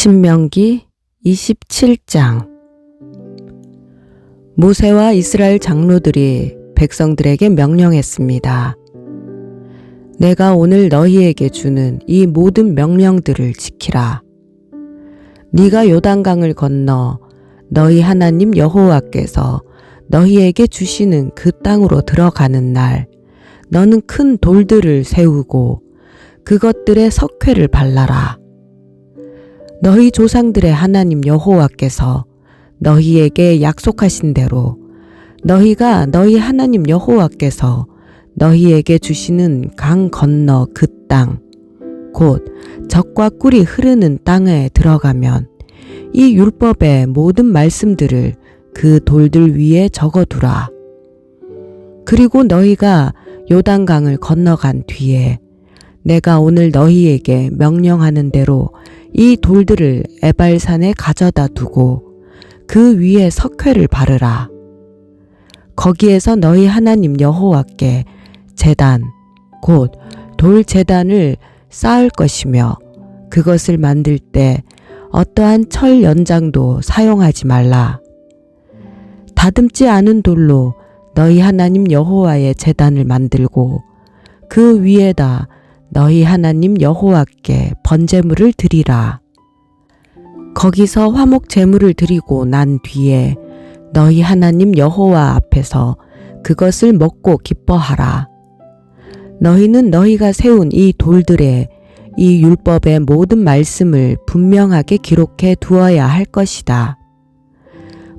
신명기 27장. 모세와 이스라엘 장로들이 백성들에게 명령했습니다. 내가 오늘 너희에게 주는 이 모든 명령들을 지키라. 네가 요단강을 건너 너희 하나님 여호와께서 너희에게 주시는 그 땅으로 들어가는 날, 너는 큰 돌들을 세우고 그것들의 석회를 발라라. 너희 조상들의 하나님 여호와께서 너희에게 약속하신 대로 너희가 너희 하나님 여호와께서 너희에게 주시는 강 건너 그 땅, 곧 젖과 꿀이 흐르는 땅에 들어가면 이 율법의 모든 말씀들을 그 돌들 위에 적어두라. 그리고 너희가 요단강을 건너간 뒤에 내가 오늘 너희에게 명령하는 대로 이 돌들을 에발산에 가져다 두고 그 위에 석회를 바르라. 거기에서 너희 하나님 여호와께 제단, 곧 돌제단을 쌓을 것이며 그것을 만들 때 어떠한 철 연장도 사용하지 말라. 다듬지 않은 돌로 너희 하나님 여호와의 제단을 만들고 그 위에다 너희 하나님 여호와께 번제물을 드리라. 거기서 화목 제물을 드리고 난 뒤에 너희 하나님 여호와 앞에서 그것을 먹고 기뻐하라. 너희는 너희가 세운 이 돌들에 이 율법의 모든 말씀을 분명하게 기록해 두어야 할 것이다.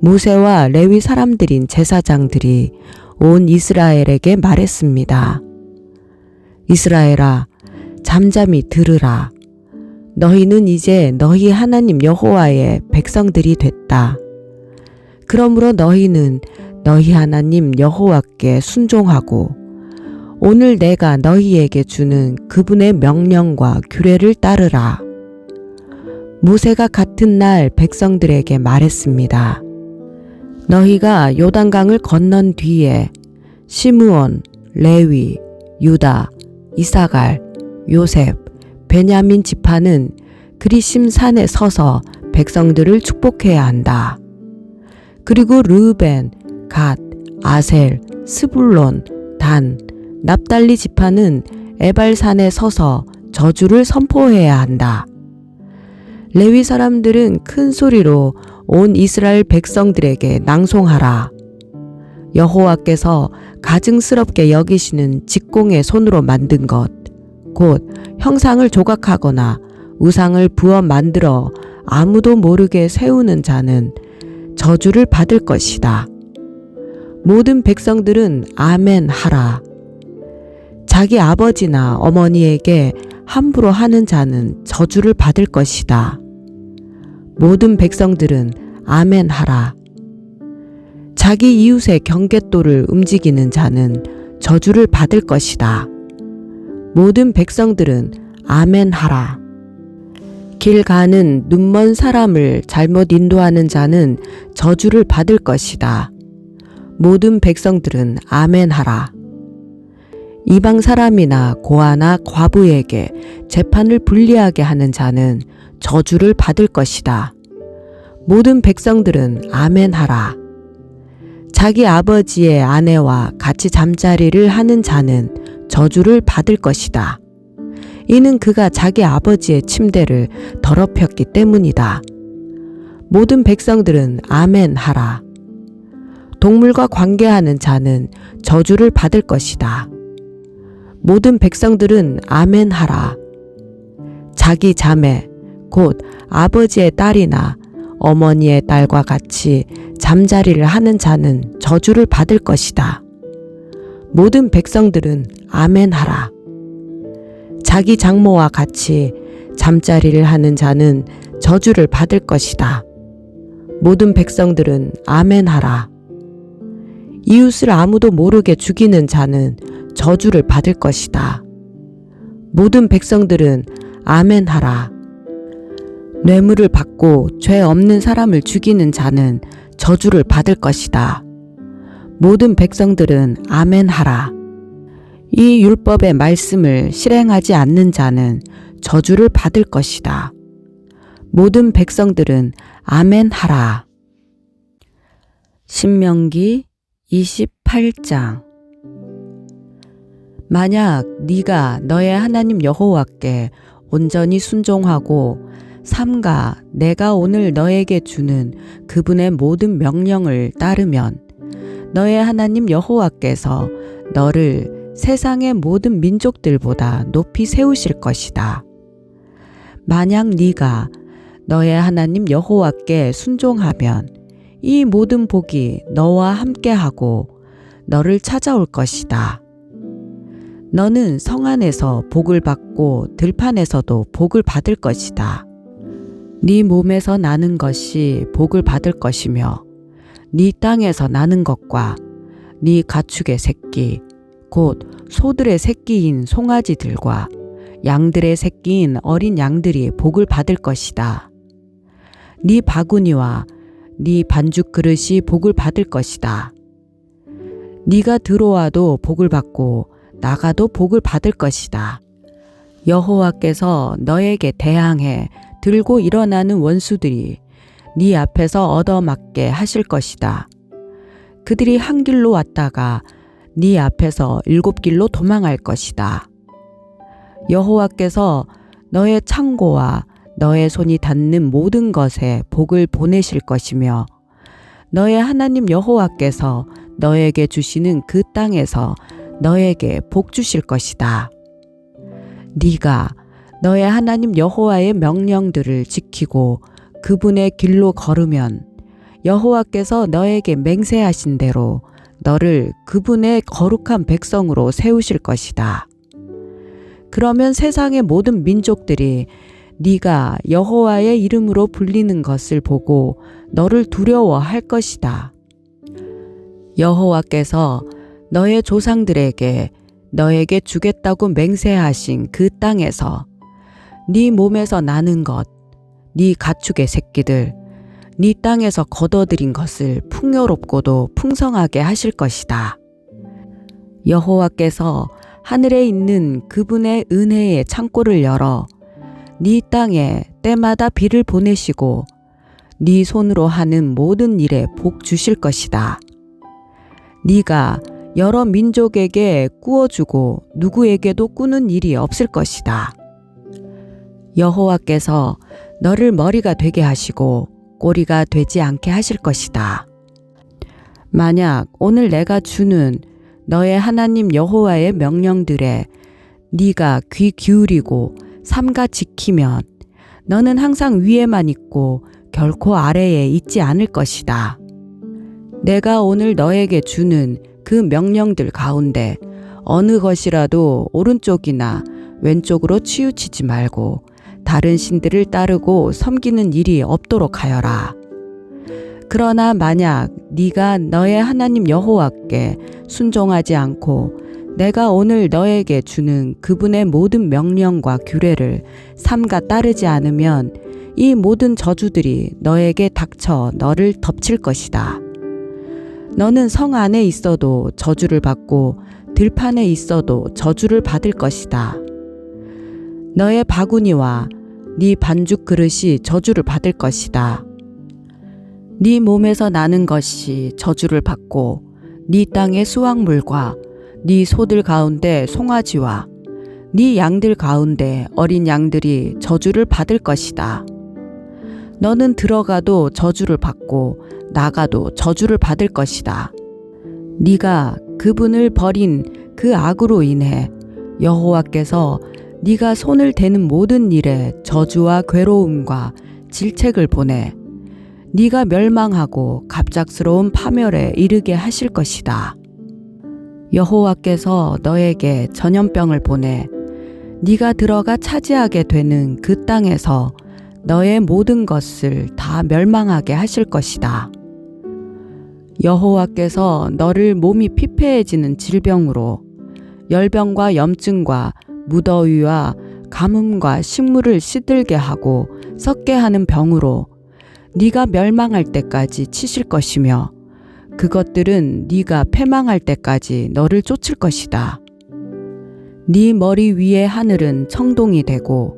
모세와 레위 사람들인 제사장들이 온 이스라엘에게 말했습니다. 이스라엘아, 잠잠히 들으라. 너희는 이제 너희 하나님 여호와의 백성들이 됐다. 그러므로 너희는 너희 하나님 여호와께 순종하고 오늘 내가 너희에게 주는 그분의 명령과 규례를 따르라. 모세가 같은 날 백성들에게 말했습니다. 너희가 요단강을 건넌 뒤에 시므온, 레위, 유다, 이사갈, 요셉, 베냐민 지파는 그리심 산에 서서 백성들을 축복해야 한다. 그리고 르우벤, 갓, 아셀, 스불론, 단, 납달리 지파는 에발산에 서서 저주를 선포해야 한다. 레위 사람들은 큰 소리로 온 이스라엘 백성들에게 낭송하라. 여호와께서 가증스럽게 여기시는 직공의 손으로 만든 것, 곧 형상을 조각하거나 우상을 부어 만들어 아무도 모르게 세우는 자는 저주를 받을 것이다. 모든 백성들은 아멘 하라. 자기 아버지나 어머니에게 함부로 하는 자는 저주를 받을 것이다. 모든 백성들은 아멘 하라. 자기 이웃의 경계도를 움직이는 자는 저주를 받을 것이다. 모든 백성들은 아멘 하라. 길 가는 눈먼 사람을 잘못 인도하는 자는 저주를 받을 것이다. 모든 백성들은 아멘 하라. 이방 사람이나 고아나 과부에게 재판을 불리하게 하는 자는 저주를 받을 것이다. 모든 백성들은 아멘 하라. 자기 아버지의 아내와 같이 잠자리를 하는 자는 저주를 받을 것이다. 이는 그가 자기 아버지의 침대를 더럽혔기 때문이다. 모든 백성들은 아멘 하라. 동물과 관계하는 자는 저주를 받을 것이다. 모든 백성들은 아멘 하라. 자기 자매, 곧 아버지의 딸이나 어머니의 딸과 같이 잠자리를 하는 자는 저주를 받을 것이다. 모든 백성들은 아멘 하라. 자기 장모와 같이 잠자리를 하는 자는 저주를 받을 것이다. 모든 백성들은 아멘 하라. 이웃을 아무도 모르게 죽이는 자는 저주를 받을 것이다. 모든 백성들은 아멘 하라. 뇌물을 받고 죄 없는 사람을 죽이는 자는 저주를 받을 것이다. 모든 백성들은 아멘 하라. 이 율법의 말씀을 실행하지 않는 자는 저주를 받을 것이다. 모든 백성들은 아멘 하라. 신명기 28장. 만약 네가 너의 하나님 여호와께 온전히 순종하고 삼가 내가 오늘 너에게 주는 그분의 모든 명령을 따르면 너의 하나님 여호와께서 너를 세상의 모든 민족들보다 높이 세우실 것이다. 만약 네가 너의 하나님 여호와께 순종하면 이 모든 복이 너와 함께하고 너를 찾아올 것이다. 너는 성 안에서 복을 받고 들판에서도 복을 받을 것이다. 네 몸에서 나는 것이 복을 받을 것이며 네 땅에서 나는 것과 네 가축의 새끼 곧 소들의 새끼인 송아지들과 양들의 새끼인 어린 양들이 복을 받을 것이다. 네 바구니와 네 반죽 그릇이 복을 받을 것이다. 네가 들어와도 복을 받고 나가도 복을 받을 것이다. 여호와께서 너에게 대항해 들고 일어나는 원수들이 네 앞에서 얻어맞게 하실 것이다. 그들이 한 길로 왔다가 네 앞에서 7길로 도망할 것이다. 여호와께서 너의 창고와 너의 손이 닿는 모든 것에 복을 보내실 것이며 너의 하나님 여호와께서 너에게 주시는 그 땅에서 너에게 복 주실 것이다. 네가 너의 하나님 여호와의 명령들을 지키고 그분의 길로 걸으면 여호와께서 너에게 맹세하신 대로 너를 그분의 거룩한 백성으로 세우실 것이다. 그러면 세상의 모든 민족들이 네가 여호와의 이름으로 불리는 것을 보고 너를 두려워할 것이다. 여호와께서 너의 조상들에게 너에게 주겠다고 맹세하신 그 땅에서 네 몸에서 나는 것, 네 가축의 새끼들, 네 땅에서 거둬들인 것을 풍요롭고도 풍성하게 하실 것이다. 여호와께서 하늘에 있는 그분의 은혜의 창고를 열어 네 땅에 때마다 비를 보내시고 네 손으로 하는 모든 일에 복 주실 것이다. 네가 여러 민족에게 꾸어주고 누구에게도 꾸는 일이 없을 것이다. 여호와께서 너를 머리가 되게 하시고 꼬리가 되지 않게 하실 것이다. 만약 오늘 내가 주는 너의 하나님 여호와의 명령들에 네가 귀 기울이고 삼가 지키면 너는 항상 위에만 있고 결코 아래에 있지 않을 것이다. 내가 오늘 너에게 주는 그 명령들 가운데 어느 것이라도 오른쪽이나 왼쪽으로 치우치지 말고 다른 신들을 따르고 섬기는 일이 없도록 하여라. 그러나 만약 네가 너의 하나님 여호와께 순종하지 않고 내가 오늘 너에게 주는 그분의 모든 명령과 규례를 삼가 따르지 않으면 이 모든 저주들이 너에게 닥쳐 너를 덮칠 것이다. 너는 성 안에 있어도 저주를 받고 들판에 있어도 저주를 받을 것이다. 너의 바구니와 네 반죽 그릇이 저주를 받을 것이다. 네 몸에서 나는 것이 저주를 받고 네 땅의 수확물과 네 소들 가운데 송아지와 네 양들 가운데 어린 양들이 저주를 받을 것이다. 너는 들어가도 저주를 받고 나가도 저주를 받을 것이다. 네가 그분을 버린 그 악으로 인해 여호와께서 네가 손을 대는 모든 일에 저주와 괴로움과 질책을 보내 네가 멸망하고 갑작스러운 파멸에 이르게 하실 것이다. 여호와께서 너에게 전염병을 보내 네가 들어가 차지하게 되는 그 땅에서 너의 모든 것을 다 멸망하게 하실 것이다. 여호와께서 너를 몸이 피폐해지는 질병으로 열병과 염증과 무더위와 가뭄과 식물을 시들게 하고 썩게 하는 병으로 네가 멸망할 때까지 치실 것이며 그것들은 네가 패망할 때까지 너를 쫓을 것이다. 네 머리 위의 하늘은 청동이 되고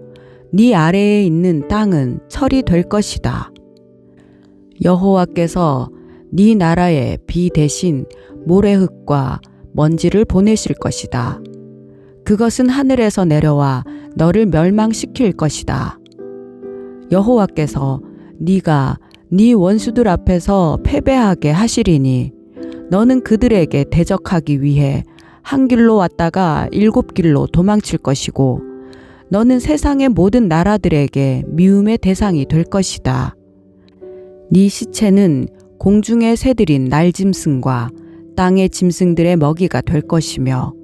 네 아래에 있는 땅은 철이 될 것이다. 여호와께서 네 나라에 비 대신 모래흙과 먼지를 보내실 것이다. 그것은 하늘에서 내려와 너를 멸망시킬 것이다. 여호와께서 네가 네 원수들 앞에서 패배하게 하시리니 너는 그들에게 대적하기 위해 한 길로 왔다가 7길로 도망칠 것이고 너는 세상의 모든 나라들에게 미움의 대상이 될 것이다. 네 시체는 공중의 새들인 날짐승과 땅의 짐승들의 먹이가 될 것이며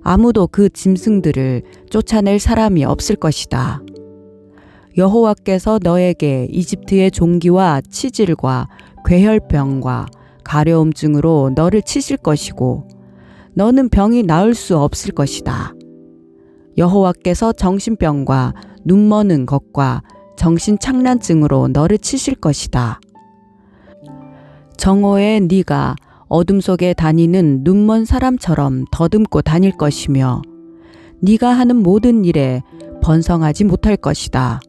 아무도 그 짐승들을 쫓아낼 사람이 없을 것이다. 여호와께서 너에게 이집트의 종기와 치질과 괴혈병과 가려움증으로 너를 치실 것이고 너는 병이 나을 수 없을 것이다. 여호와께서 정신병과 눈머는 것과 정신착란증으로 너를 치실 것이다. 정오에 네가 어둠 속에 다니는 눈먼 사람처럼 더듬고 다닐 것이며 네가 하는 모든 일에 번성하지 못할 것이다.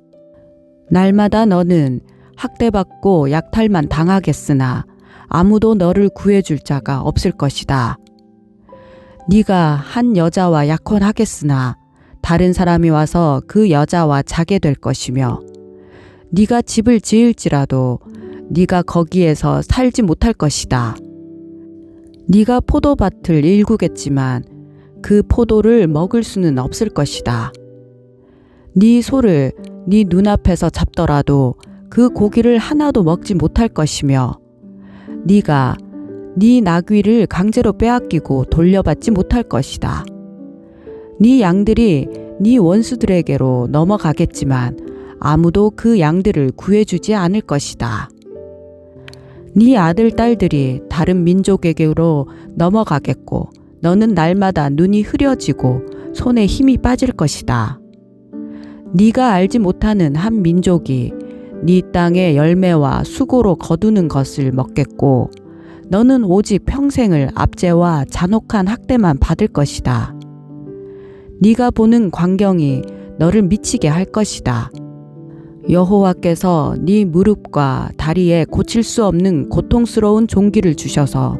날마다 너는 학대받고 약탈만 당하겠으나 아무도 너를 구해줄 자가 없을 것이다. 네가 한 여자와 약혼하겠으나 다른 사람이 와서 그 여자와 자게 될 것이며 네가 집을 지을지라도 네가 거기에서 살지 못할 것이다. 네가 포도밭을 일구겠지만 그 포도를 먹을 수는 없을 것이다. 네 소를 네 눈앞에서 잡더라도 그 고기를 하나도 먹지 못할 것이며 네가 네 나귀를 강제로 빼앗기고 돌려받지 못할 것이다. 네 양들이 네 원수들에게로 넘어가겠지만 아무도 그 양들을 구해주지 않을 것이다. 네 아들 딸들이 다른 민족에게로 넘어가겠고 너는 날마다 눈이 흐려지고 손에 힘이 빠질 것이다. 네가 알지 못하는 한 민족이 네 땅의 열매와 수고로 거두는 것을 먹겠고 너는 오직 평생을 압제와 잔혹한 학대만 받을 것이다. 네가 보는 광경이 너를 미치게 할 것이다. 여호와께서 네 무릎과 다리에 고칠 수 없는 고통스러운 종기를 주셔서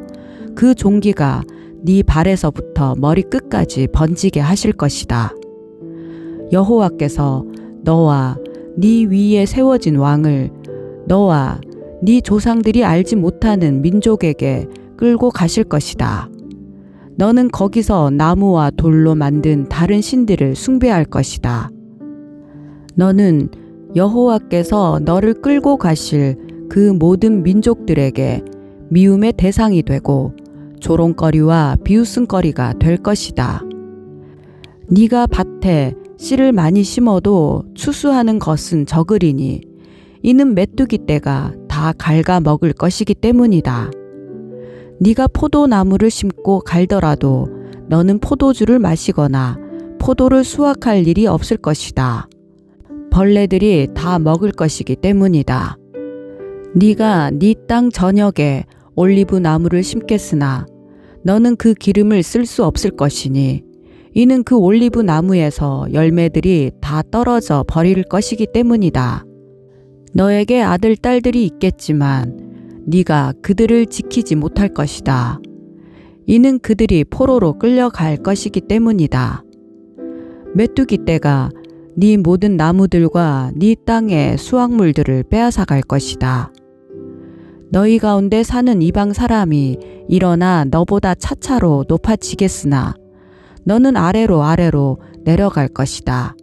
그 종기가 네 발에서부터 머리 끝까지 번지게 하실 것이다. 여호와께서 너와 네 위에 세워진 왕을 너와 네 조상들이 알지 못하는 민족에게 끌고 가실 것이다. 너는 거기서 나무와 돌로 만든 다른 신들을 숭배할 것이다. 너는 여호와께서 너를 끌고 가실 그 모든 민족들에게 미움의 대상이 되고 조롱거리와 비웃음거리가 될 것이다. 네가 밭에 씨를 많이 심어도 추수하는 것은 적으리니 이는 메뚜기 떼가 다 갉아 먹을 것이기 때문이다. 네가 포도나무를 심고 갈더라도 너는 포도주를 마시거나 포도를 수확할 일이 없을 것이다. 벌레들이 다 먹을 것이기 때문이다. 네가 네 땅 전역에 올리브 나무를 심겠으나 너는 그 기름을 쓸 수 없을 것이니 이는 그 올리브 나무에서 열매들이 다 떨어져 버릴 것이기 때문이다. 너에게 아들 딸들이 있겠지만 네가 그들을 지키지 못할 것이다. 이는 그들이 포로로 끌려갈 것이기 때문이다. 메뚜기 떼가 네 모든 나무들과 네 땅의 수확물들을 빼앗아 갈 것이다. 너희 가운데 사는 이방 사람이 일어나 너보다 차차로 높아지겠으나 너는 아래로 내려갈 것이다.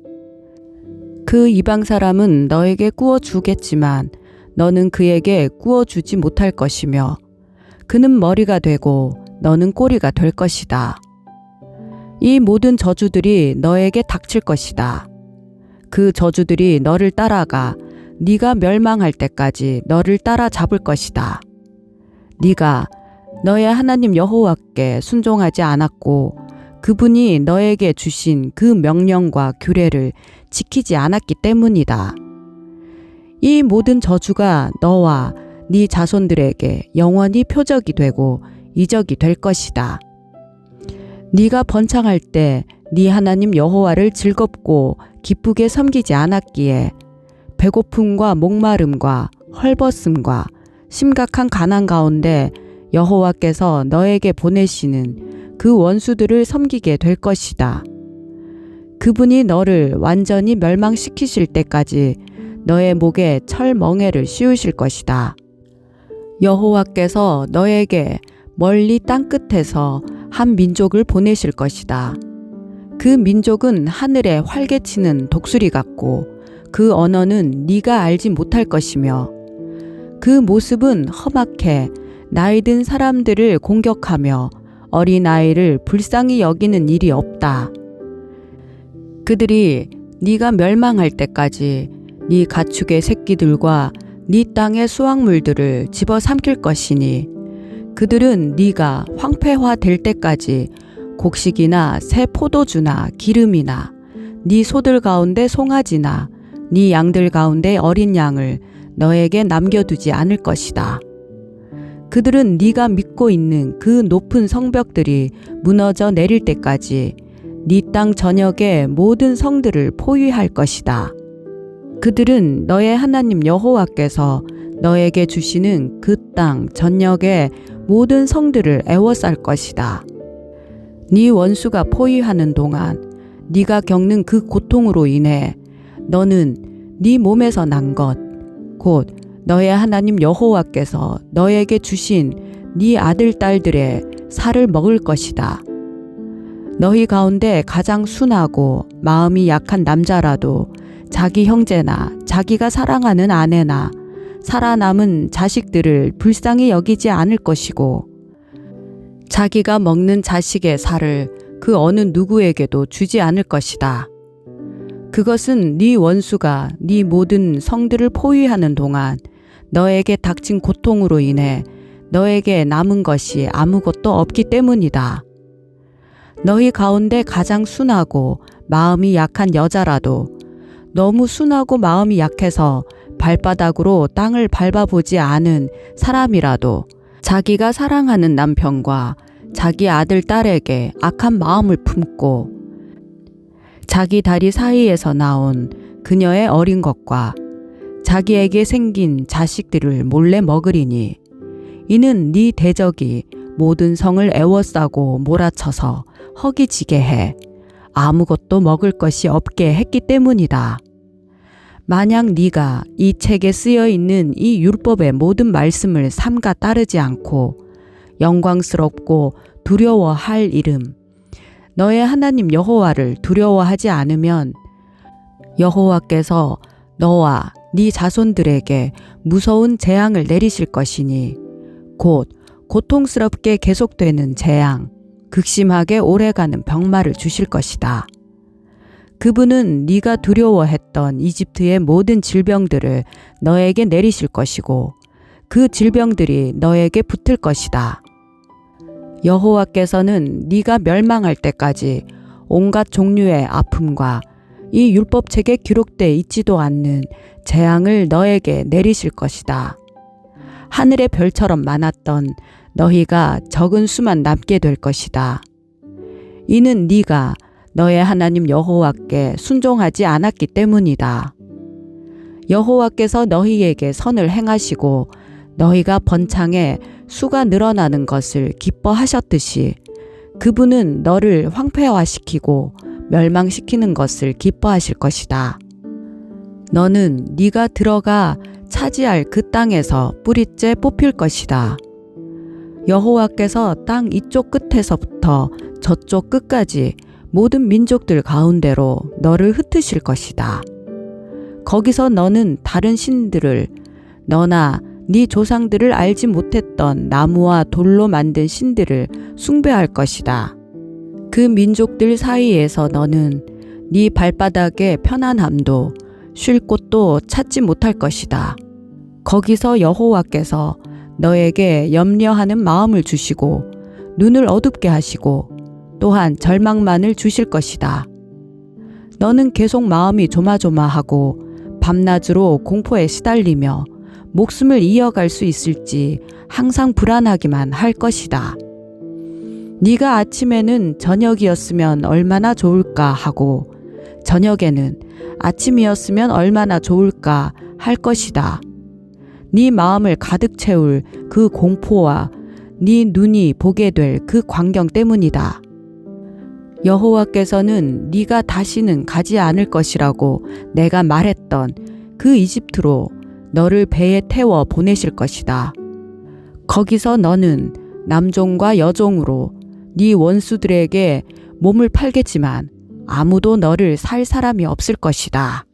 그 이방 사람은 너에게 구워 주겠지만 너는 그에게 구워 주지 못할 것이며 그는 머리가 되고 너는 꼬리가 될 것이다. 이 모든 저주들이 너에게 닥칠 것이다. 그 저주들이 너를 따라가 네가 멸망할 때까지 너를 따라잡을 것이다. 네가 너의 하나님 여호와께 순종하지 않았고 그분이 너에게 주신 그 명령과 규례를 지키지 않았기 때문이다. 이 모든 저주가 너와 네 자손들에게 영원히 표적이 되고 이적이 될 것이다. 네가 번창할 때 네 하나님 여호와를 즐겁고 기쁘게 섬기지 않았기에 배고픔과 목마름과 헐벗음과 심각한 가난 가운데 여호와께서 너에게 보내시는 그 원수들을 섬기게 될 것이다. 그분이 너를 완전히 멸망시키실 때까지 너의 목에 철멍에를 씌우실 것이다. 여호와께서 너에게 멀리 땅끝에서 한 민족을 보내실 것이다. 그 민족은 하늘에 활개치는 독수리 같고 그 언어는 네가 알지 못할 것이며 그 모습은 험악해 나이 든 사람들을 공격하며 어린아이를 불쌍히 여기는 일이 없다. 그들이 네가 멸망할 때까지 네 가축의 새끼들과 네 땅의 수확물들을 집어삼킬 것이니 그들은 네가 황폐화 될 때까지 곡식이나 새 포도주나 기름이나 네 소들 가운데 송아지나 네 양들 가운데 어린 양을 너에게 남겨두지 않을 것이다. 그들은 네가 믿고 있는 그 높은 성벽들이 무너져 내릴 때까지 네 땅 전역의 모든 성들을 포위할 것이다. 그들은 너의 하나님 여호와께서 너에게 주시는 그 땅 전역의 모든 성들을 애워쌀 것이다. 네 원수가 포위하는 동안 네가 겪는 그 고통으로 인해 너는 네 몸에서 난 것, 곧 너의 하나님 여호와께서 너에게 주신 네 아들 딸들의 살을 먹을 것이다. 너희 가운데 가장 순하고 마음이 약한 남자라도 자기 형제나 자기가 사랑하는 아내나 살아남은 자식들을 불쌍히 여기지 않을 것이고 자기가 먹는 자식의 살을 그 어느 누구에게도 주지 않을 것이다. 그것은 네 원수가 네 모든 성들을 포위하는 동안 너에게 닥친 고통으로 인해 너에게 남은 것이 아무것도 없기 때문이다. 너희 가운데 가장 순하고 마음이 약한 여자라도 너무 순하고 마음이 약해서 발바닥으로 땅을 밟아보지 않은 사람이라도 자기가 사랑하는 남편과 자기 아들 딸에게 악한 마음을 품고 자기 다리 사이에서 나온 그녀의 어린 것과 자기에게 생긴 자식들을 몰래 먹으리니 이는 네 대적이 모든 성을 애워싸고 몰아쳐서 허기지게 해 아무것도 먹을 것이 없게 했기 때문이다. 만약 네가 이 책에 쓰여 있는 이 율법의 모든 말씀을 삼가 따르지 않고 영광스럽고 두려워할 이름 너의 하나님 여호와를 두려워하지 않으면 여호와께서 너와 네 자손들에게 무서운 재앙을 내리실 것이니 곧 고통스럽게 계속되는 재앙, 극심하게 오래가는 병마를 주실 것이다. 그분은 네가 두려워했던 이집트의 모든 질병들을 너에게 내리실 것이고 그 질병들이 너에게 붙을 것이다. 여호와께서는 네가 멸망할 때까지 온갖 종류의 아픔과 이 율법책에 기록돼 있지도 않는 재앙을 너에게 내리실 것이다. 하늘의 별처럼 많았던 너희가 적은 수만 남게 될 것이다. 이는 네가 너의 하나님 여호와께 순종하지 않았기 때문이다. 여호와께서 너희에게 선을 행하시고 너희가 번창해 수가 늘어나는 것을 기뻐하셨듯이 그분은 너를 황폐화시키고 멸망시키는 것을 기뻐하실 것이다. 너는 네가 들어가 차지할 그 땅에서 뿌리째 뽑힐 것이다. 여호와께서 땅 이쪽 끝에서부터 저쪽 끝까지 모든 민족들 가운데로 너를 흩으실 것이다. 거기서 너는 다른 신들을 너나 네 조상들을 알지 못했던 나무와 돌로 만든 신들을 숭배할 것이다. 그 민족들 사이에서 너는 네 발바닥의 편안함도 쉴 곳도 찾지 못할 것이다. 거기서 여호와께서 너에게 염려하는 마음을 주시고 눈을 어둡게 하시고 또한 절망만을 주실 것이다. 너는 계속 마음이 조마조마하고 밤낮으로 공포에 시달리며 목숨을 이어갈 수 있을지 항상 불안하기만 할 것이다. 네가 아침에는 저녁이었으면 얼마나 좋을까 하고 저녁에는 아침이었으면 얼마나 좋을까 할 것이다. 네 마음을 가득 채울 그 공포와 네 눈이 보게 될 그 광경 때문이다. 여호와께서는 네가 다시는 가지 않을 것이라고 내가 말했던 그 이집트로 너를 배에 태워 보내실 것이다. 거기서 너는 남종과 여종으로 네 원수들에게 몸을 팔겠지만 아무도 너를 살 사람이 없을 것이다.